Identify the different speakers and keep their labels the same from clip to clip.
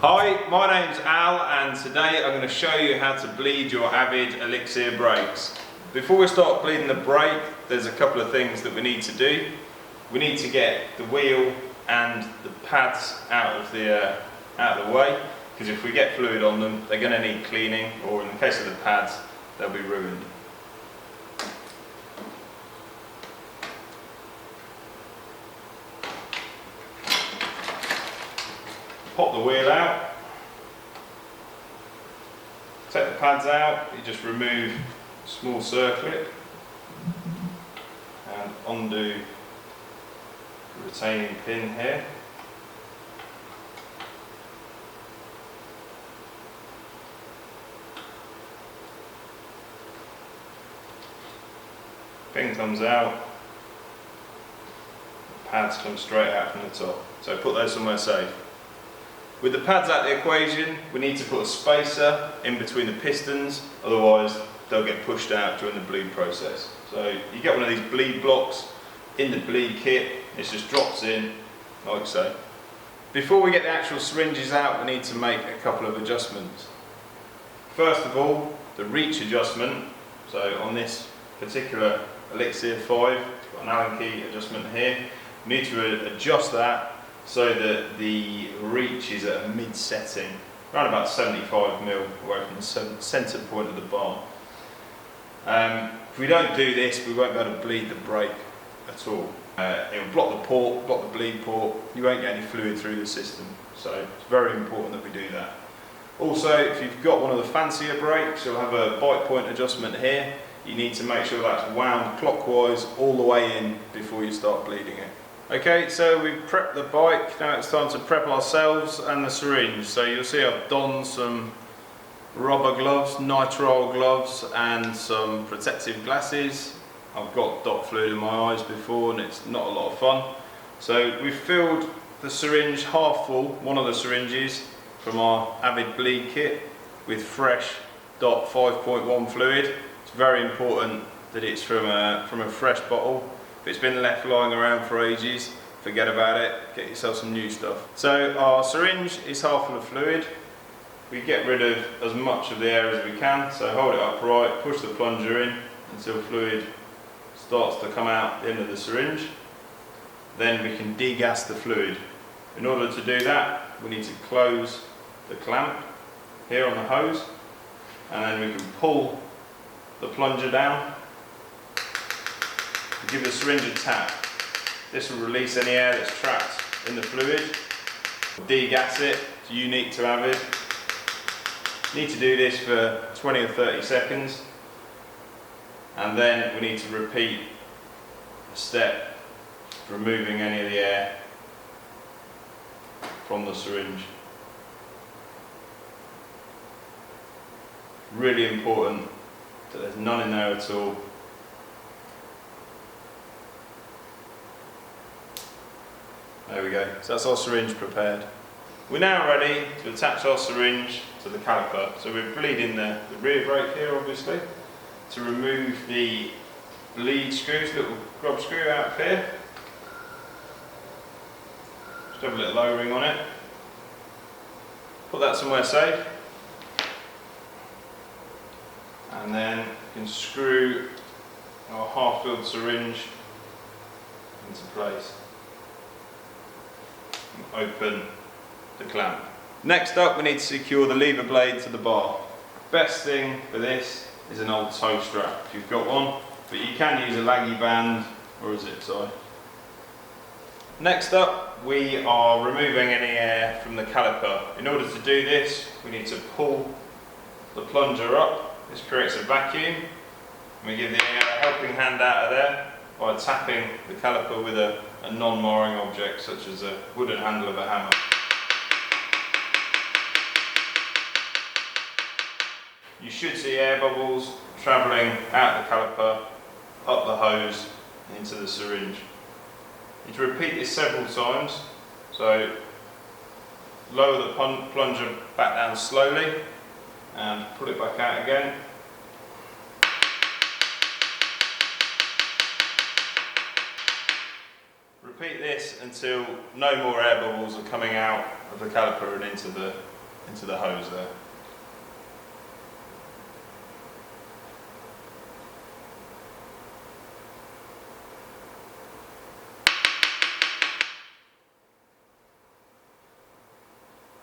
Speaker 1: Hi, my name's Al and today I'm going to show you how to bleed your Avid Elixir brakes. Before we start bleeding the brake, there's a couple of things that we need to do. We need to get the wheel and the pads out of the way, because if we get fluid on them, they're going to need cleaning, or in the case of the pads, they'll be ruined. Pop the wheel out, take the pads out, you just remove a small circlip and undo the retaining pin here. Pin comes out, the pads come straight out from the top, so put those somewhere safe. With the pads out of the equation, we need to put a spacer in between the pistons, otherwise they'll get pushed out during the bleed process. So you get one of these bleed blocks in the bleed kit, it just drops in like so. Before we get the actual syringes out, we need to make a couple of adjustments. First of all, the reach adjustment. So on this particular Elixir 5, got an Allen key adjustment here. We need to adjust that so that the reach is at a mid-setting, around about 75 mil away from the centre point of the bar. If we don't do this, we won't be able to bleed the brake at all. It will block the port, block the bleed port, you won't get any fluid through the system. So it's very important that we do that. Also, if you've got one of the fancier brakes, you'll have a bite point adjustment here. You need to make sure that's wound clockwise all the way in before you start bleeding it. Okay, so we've prepped the bike, now it's time to prep ourselves and the syringe. So you'll see I've donned some rubber gloves, nitrile gloves and some protective glasses. I've got dot fluid in my eyes before and it's not a lot of fun. So we've filled the syringe half full, one of the syringes from our Avid bleed kit, with fresh dot 5.1 fluid. It's very important that it's from a fresh bottle. If it's been left lying around for ages, forget about it, get yourself some new stuff. So our syringe is half full of fluid. We get rid of as much of the air as we can, so hold it upright, push the plunger in until fluid starts to come out the end of the syringe. Then we can degas the fluid. In order to do that, we need to close the clamp here on the hose, and then we can pull the plunger down. Give the syringe a tap. This will release any air that's trapped in the fluid. Degas it, it's unique to Avid. You need to do this for 20 or 30 seconds, and then we need to repeat the step, removing any of the air from the syringe. Really important that there's none in there at all. There we go, so that's our syringe prepared. We're now ready to attach our syringe to the caliper. So we're bleeding the rear brake here, obviously, to remove the bleed screws, little grub screw out of here. Just have a little O-ring on it. Put that somewhere safe. And then you can screw our half-filled syringe into place. Open the clamp. Next up, we need to secure the lever blade to the bar. Best thing for this is an old toe strap if you've got one, but you can use a laggy band or a zip tie. Next up, we are removing any air from the caliper. In order to do this, we need to pull the plunger up. This creates a vacuum, and we give the air a helping hand out of there by tapping the caliper with a non-marring object such as a wooden handle of a hammer. You should see air bubbles travelling out the caliper, up the hose, into the syringe. You need to repeat this several times, so lower the plunger back down slowly and pull it back out again. Repeat this until no more air bubbles are coming out of the caliper and into the hose there.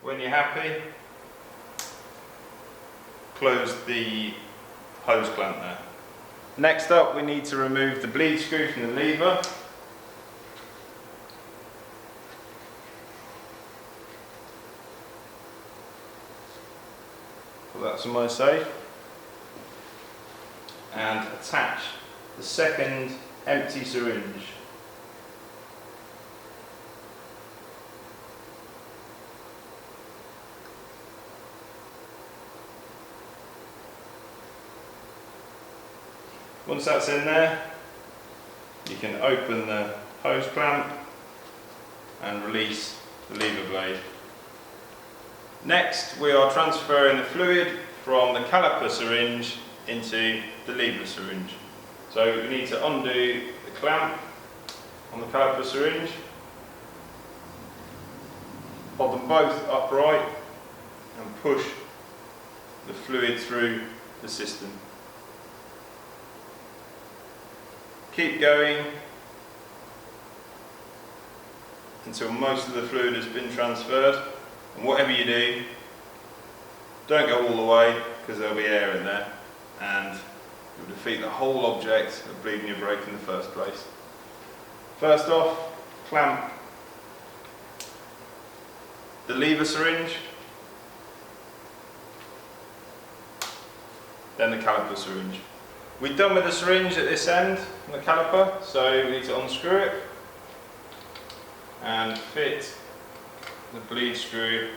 Speaker 1: When you're happy, close the hose clamp there. Next up, we need to remove the bleed screw from the lever. Put that somewhere safe. And attach the second empty syringe. Once that's in there, you can open the hose clamp and release the lever blade. Next, we are transferring the fluid from the caliper syringe into the lever syringe. So we need to undo the clamp on the caliper syringe, hold them both upright and push the fluid through the system. Keep going until most of the fluid has been transferred, and whatever you do, don't go all the way because there'll be air in there and you'll defeat the whole object of bleeding your brake in the first place. First off, clamp the lever syringe, then the caliper syringe. We're done with the syringe at this end, the caliper, so we need to unscrew it and fit the bleed screw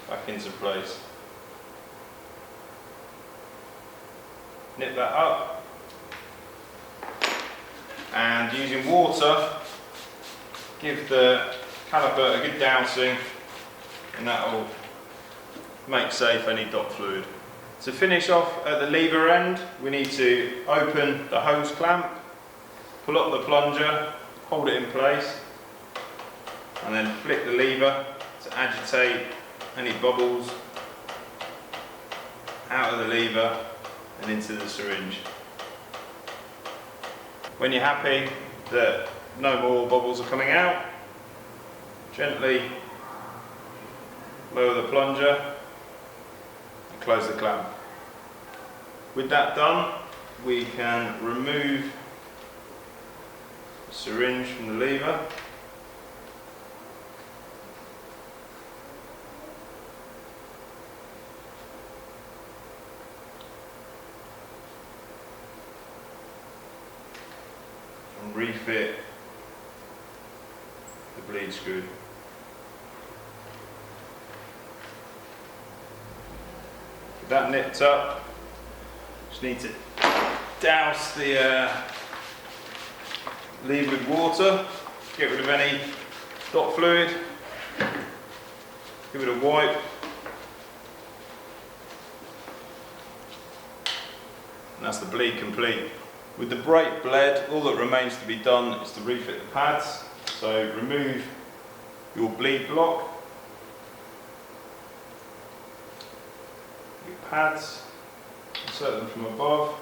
Speaker 1: back into place. Nip that up, and using water, give the caliper a good dousing, and that will make safe any dot fluid. To finish off at the lever end, we need to open the hose clamp, pull up the plunger, hold it in place, and then flick the lever to agitate any bubbles out of the lever and into the syringe. When you're happy that no more bubbles are coming out, gently lower the plunger and close the clamp. With that done, we can remove the syringe from the lever. And refit the bleed screw. With that nipped up, just need to douse the lever with water, get rid of any dot fluid, give it a wipe, and that's the bleed complete. With the brake bled, all that remains to be done is to refit the pads. So remove your bleed block, your pads, insert them from above,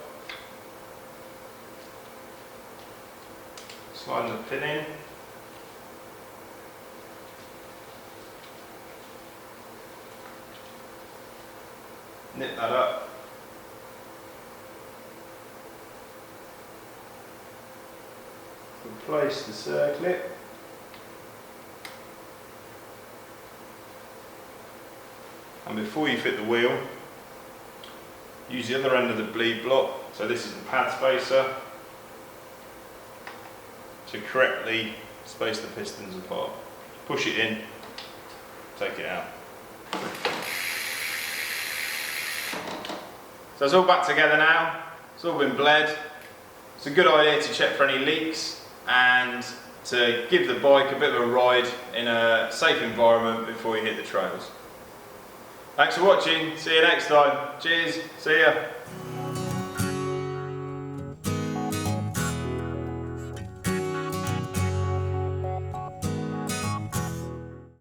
Speaker 1: slide the pin in, nip that up, replace the circlip, and before you fit the wheel, use the other end of the bleed block, so this is the pad spacer, to correctly space the pistons apart. Push it in, take it out. So it's all back together now, it's all been bled. It's a good idea to check for any leaks and to give the bike a bit of a ride in a safe environment before you hit the trails. Thanks for watching, see you next time. Cheers, see ya.